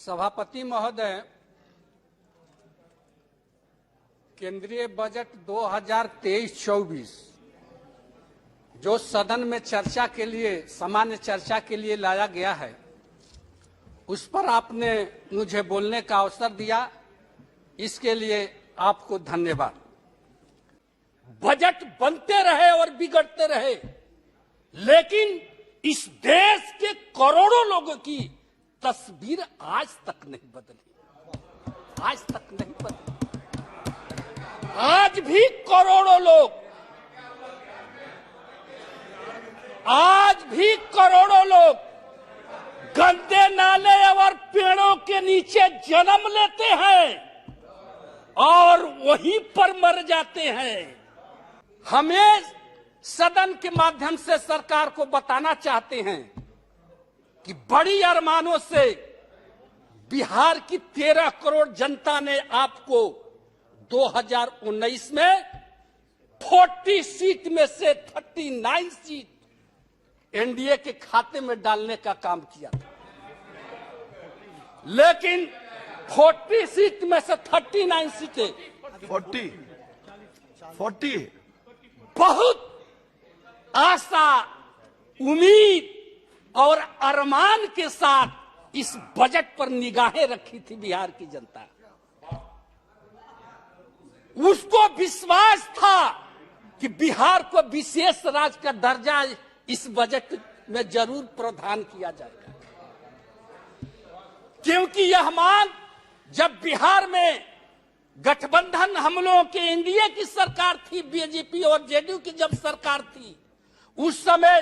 सभापति महोदय, केंद्रीय बजट 2023-24 जो सदन में चर्चा के लिए, सामान्य चर्चा के लिए लाया गया है, उस पर आपने मुझे बोलने का अवसर दिया, इसके लिए आपको धन्यवाद। बजट बनते रहे और बिगड़ते रहे, लेकिन इस देश के करोड़ों लोगों की तस्वीर आज तक नहीं बदली, आज तक नहीं बदली। आज भी करोड़ों लोग, आज भी करोड़ों लोग गंदे नाले और पेड़ों के नीचे जन्म लेते हैं और वहीं पर मर जाते हैं। हमें सदन के माध्यम से सरकार को बताना चाहते हैं कि बड़ी अरमानों से बिहार की 13 करोड़ जनता ने आपको 2019 में 40 सीट में से 39 सीट एनडीए के खाते में डालने का काम किया था, लेकिन 40 सीट में से 39 सीटें 40 बहुत आशा, उम्मीद और अरमान के साथ इस बजट पर निगाहें रखी थी बिहार की जनता। उसको विश्वास था कि बिहार को विशेष राज्य का दर्जा इस बजट में जरूर प्रावधान किया जाएगा, क्योंकि यह मांग जब बिहार में गठबंधन हम लोगों के एनडीए की सरकार थी, बीजेपी और जेडीयू की जब सरकार थी, उस समय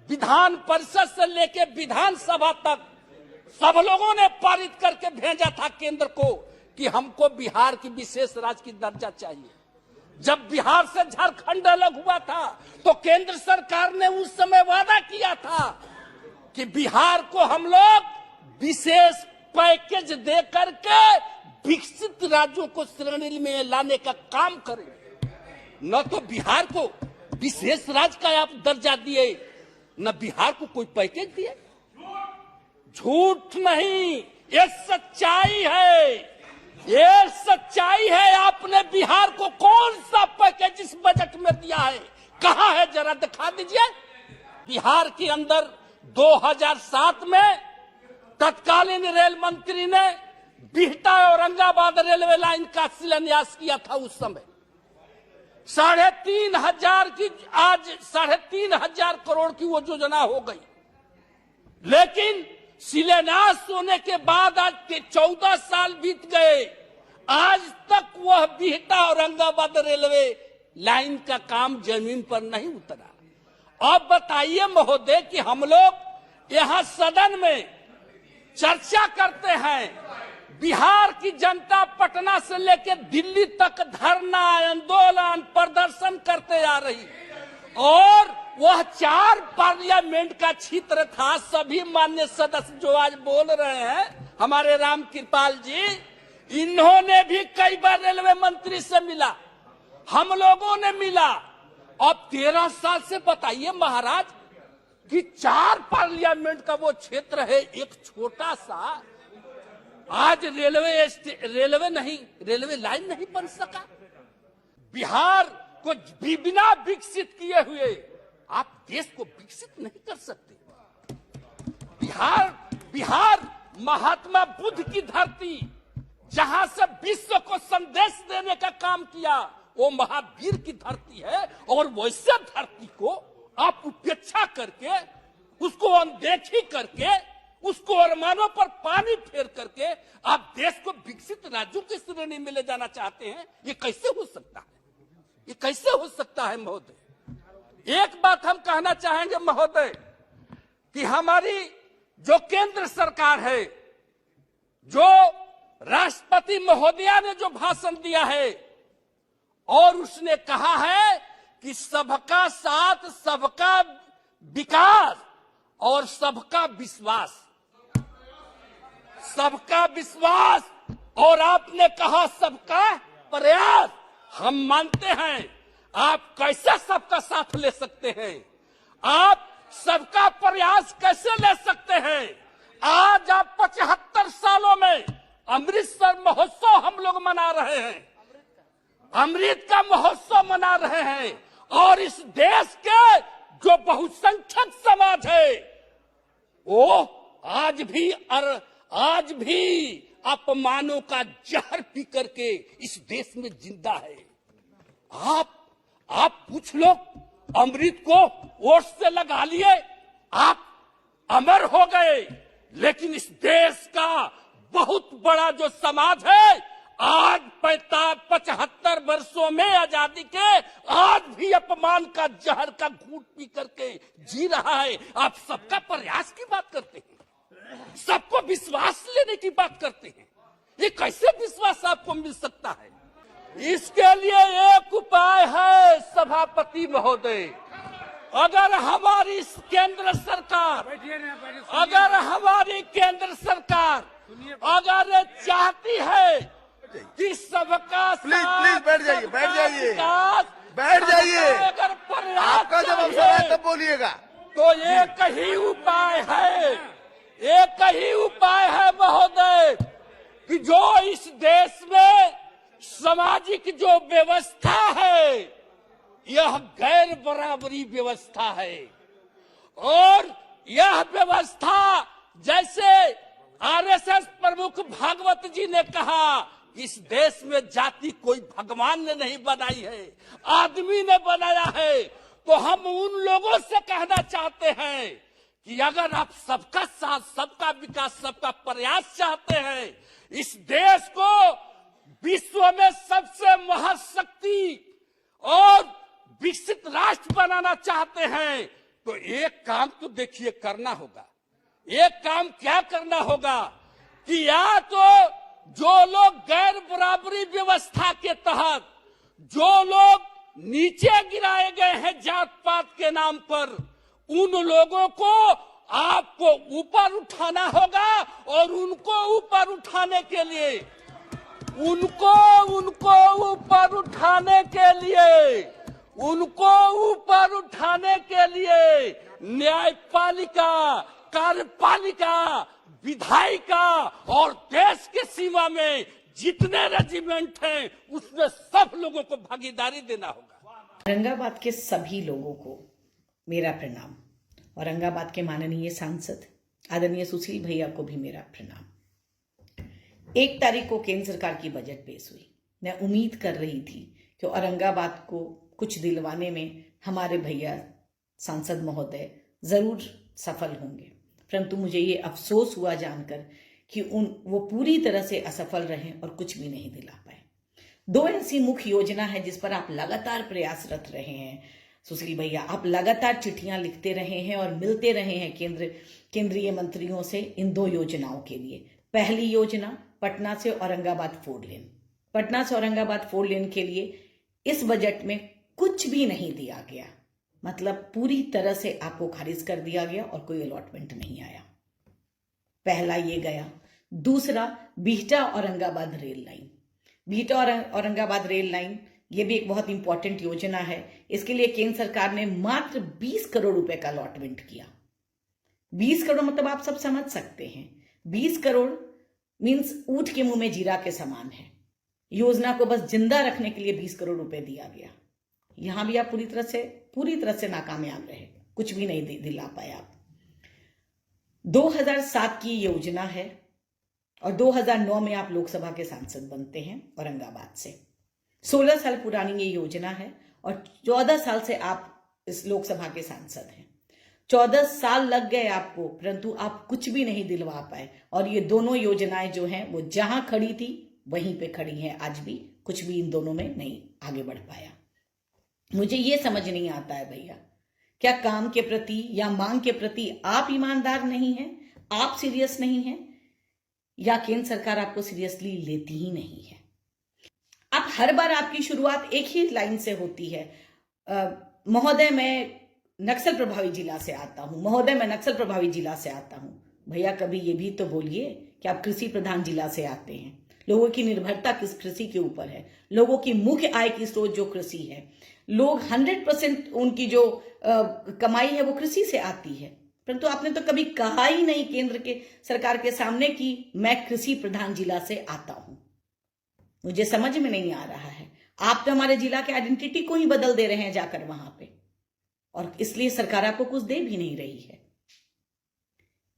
विधान परिषद से लेकर विधानसभा तक सब लोगों ने पारित करके भेजा था केंद्र को कि हमको बिहार की विशेष राज्य की दर्जा चाहिए। जब बिहार से झारखंड अलग हुआ था तो केंद्र सरकार ने उस समय वादा किया था कि बिहार को हम लोग विशेष पैकेज दे करके विकसित राज्यों को श्रेणी में लाने का काम करेंगे। न तो बिहार को विशेष राज्य का आप दर्जा दिए, न बिहार को कोई पैकेज दिए। झूठ नहीं, ये सच्चाई है, ये सच्चाई है। आपने बिहार को कौन सा पैकेज इस बजट में दिया है, कहां है, जरा दिखा दीजिए। बिहार के अंदर 2007 में तत्कालीन रेल मंत्री ने बिहटा औरंगाबाद रेलवे लाइन का शिलान्यास किया था। उस समय 3,500 की, आज 3,500 करोड़ की वो योजना हो गई, लेकिन शिलान्यास होने के बाद आज 14 साल बीत गए, आज तक वह बिहटा औरंगाबाद रेलवे लाइन का काम जमीन पर नहीं उतरा। अब बताइए महोदय कि हम लोग यहाँ सदन में चर्चा करते हैं, बिहार की जनता पटना से लेकर दिल्ली तक धरना, आंदोलन, प्रदर्शन करते आ रही, और वह 4 पार्लियामेंट का क्षेत्र था। सभी माननीय सदस्य जो आज बोल रहे हैं, हमारे राम कृपाल जी, इन्होंने भी कई बार रेलवे मंत्री से मिला, हम लोगों ने मिला। अब 13 साल से बताइए महाराज कि 4 पार्लियामेंट का वो क्षेत्र है, एक छोटा सा, आज रेलवे नहीं, रेलवे लाइन नहीं बन सका। बिहार को बिना विकसित किए हुए आप देश को विकसित नहीं कर सकते। बिहार महात्मा बुद्ध की धरती, जहां से विश्व को संदेश देने का काम किया, वो महावीर की धरती है, और वैसे धरती को आप उपेक्षा करके, उसको अनदेखी करके, उसको अरमानों पर पानी फेर करके आप देश को विकसित राज्यों की श्रेणी में ले जाना चाहते हैं। ये कैसे हो सकता है, ये कैसे हो सकता है महोदय? एक बात हम कहना चाहेंगे महोदय कि हमारी जो केंद्र सरकार है, जो राष्ट्रपति महोदया ने जो भाषण दिया है, और उसने कहा है कि सबका साथ, सबका विकास और सबका विश्वास, सबका विश्वास, और आपने कहा सबका प्रयास। हम मानते हैं, आप कैसे सबका साथ ले सकते हैं, आप सबका प्रयास कैसे ले सकते हैं? आज आप 75 सालों में अमृतसर महोत्सव हम लोग मना रहे हैं, अमृत का महोत्सव मना रहे हैं। और इस देश के जो बहुसंख्यक समाज है वो आज भी अपमानों का जहर पी करके इस देश में जिंदा है। आप पूछ लो, अमृत को वोट से लगा लिए, आप अमर हो गए, लेकिन इस देश का बहुत बड़ा जो समाज है आज 75 वर्षों में आजादी के आज भी अपमान का जहर का घूंट पी करके जी रहा है। आप सबका प्रयास की बात करते हैं, सबको विश्वास लेने की बात करते हैं। ये कैसे विश्वास आपको मिल सकता है? इसके लिए एक उपाय है सभापति महोदय, अगर हमारी केंद्र सरकार अगर चाहती है कि सबका प्लीज बैठ जाइए अगर प्रयास आपका जब अवसर है तब बोलिएगा। तो एक ही उपाय है महोदय कि जो इस देश में सामाजिक जो व्यवस्था है यह गैर बराबरी व्यवस्था है, और यह व्यवस्था जैसे आरएसएस प्रमुख भागवत जी ने कहा कि इस देश में जाति कोई भगवान ने नहीं बनाई है, आदमी ने बनाया है। तो हम उन लोगों से कहना चाहते हैं कि अगर आप सबका साथ, सबका विकास, सबका प्रयास चाहते हैं, इस देश को विश्व में सबसे महाशक्ति और विकसित राष्ट्र बनाना चाहते हैं, तो एक काम तो देखिए करना होगा। एक काम क्या करना होगा कि या तो जो लोग गैर बराबरी व्यवस्था के तहत जो लोग नीचे गिराए गए हैं जात पात के नाम पर, उन लोगों को आपको ऊपर उठाना होगा, और उनको ऊपर उठाने के लिए न्यायपालिका, कार्यपालिका, विधायिका और देश के सीमा में जितने रेजिमेंट हैं उसमें सब लोगों को भागीदारी देना होगा। औरंगाबाद के सभी लोगों को मेरा प्रणाम। औरंगाबाद के माननीय सांसद आदरणीय सुशील भैया को भी मेरा प्रणाम। 1 तारीख को केंद्र सरकार की बजट पेश हुई। मैं उम्मीद कर रही थी कि औरंगाबाद को कुछ दिलवाने में हमारे भैया सांसद महोदय जरूर सफल होंगे, परंतु मुझे ये अफसोस हुआ जानकर कि वो पूरी तरह से असफल रहे और कुछ भी नहीं दिला पाए। 2 ऐसी मुख्य योजना है जिस पर आप लगातार प्रयासरत रहे हैं सुशील भैया, आप लगातार चिट्ठियां लिखते रहे हैं और मिलते रहे हैं केंद्रीय मंत्रियों से इन 2 योजनाओं के लिए। पहली योजना पटना से औरंगाबाद 4 लेन। पटना से औरंगाबाद 4 लेन के लिए इस बजट में कुछ भी नहीं दिया गया, मतलब पूरी तरह से आपको खारिज कर दिया गया और कोई अलॉटमेंट नहीं आया। पहला ये गया। दूसरा Bihta Aurangabad rail line. Bihta Aurangabad rail line ये भी एक बहुत इंपॉर्टेंट योजना है। इसके लिए केंद्र सरकार ने मात्र 20 करोड़ रुपए का अलॉटमेंट किया। 20 करोड़ मतलब आप सब समझ सकते हैं, 20 करोड़ मीन्स ऊंट के मुंह में जीरा के समान है। योजना को बस जिंदा रखने के लिए 20 करोड़ रुपए दिया गया। यहां भी आप पूरी तरह से नाकामयाब रहे, कुछ भी नहीं दिला पाए आप। 2007 की योजना है और 2009 में आप लोकसभा के सांसद बनते हैं औरंगाबाद से। 16 साल पुरानी ये योजना है और 14 साल से आप इस लोकसभा के सांसद हैं। 14 साल लग गए आपको, परंतु आप कुछ भी नहीं दिलवा पाए। और ये दोनों योजनाएं जो हैं वो जहां खड़ी थी वहीं पे खड़ी हैं, आज भी कुछ भी इन दोनों में नहीं आगे बढ़ पाया। मुझे ये समझ नहीं आता है भैया, क्या काम के प्रति या मांग के प्रति आप ईमानदार नहीं हैं, आप सीरियस नहीं हैं, या केंद्र सरकार आपको सीरियसली लेती ही नहीं है। अब हर बार आपकी शुरुआत एक ही लाइन से होती है, महोदय मैं नक्सल प्रभावित जिला से आता हूं, महोदय मैं नक्सल प्रभावित जिला से आता हूं। भैया कभी ये भी तो बोलिए कि आप कृषि प्रधान जिला से आते हैं। लोगों की निर्भरता किस कृषि के ऊपर है, लोगों की मुख्य आय की स्रोत जो कृषि है, लोग 100% उनकी जो कमाई है वो कृषि से आती है। परंतु आपने तो कभी कहा ही नहीं केंद्र के सरकार के सामने कि मैं कृषि प्रधान जिला से आता हूं। मुझे समझ में नहीं आ रहा है, आप तो हमारे जिला के आइडेंटिटी को ही बदल दे रहे हैं जाकर वहां पे, और इसलिए सरकार आपको कुछ दे भी नहीं रही है।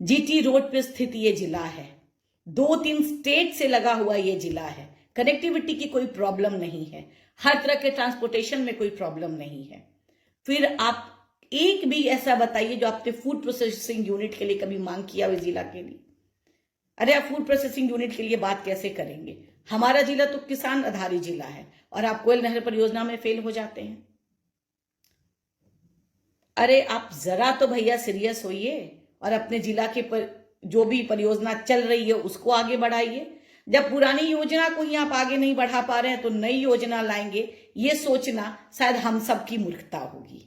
जीटी रोड पे स्थित ये जिला है, 2-3 स्टेट से लगा हुआ ये जिला है, कनेक्टिविटी की कोई प्रॉब्लम नहीं है, हर तरह के ट्रांसपोर्टेशन में कोई प्रॉब्लम नहीं है। फिर आप एक भी ऐसा बताइए जो आपने फूड प्रोसेसिंग यूनिट के लिए कभी मांग किया हो इस जिला के लिए। अरे आप फूड प्रोसेसिंग यूनिट के लिए बात कैसे करेंगे? हमारा जिला तो किसान आधारित जिला है और आप कोयल नहर परियोजना में फेल हो जाते हैं। अरे आप जरा तो भैया सीरियस होइए और अपने जिला के जो भी परियोजना चल रही है उसको आगे बढ़ाइए। जब पुरानी योजना को ही आप आगे नहीं बढ़ा पा रहे हैं तो नई योजना लाएंगे, ये सोचना शायद हम सबकी मूर्खता होगी।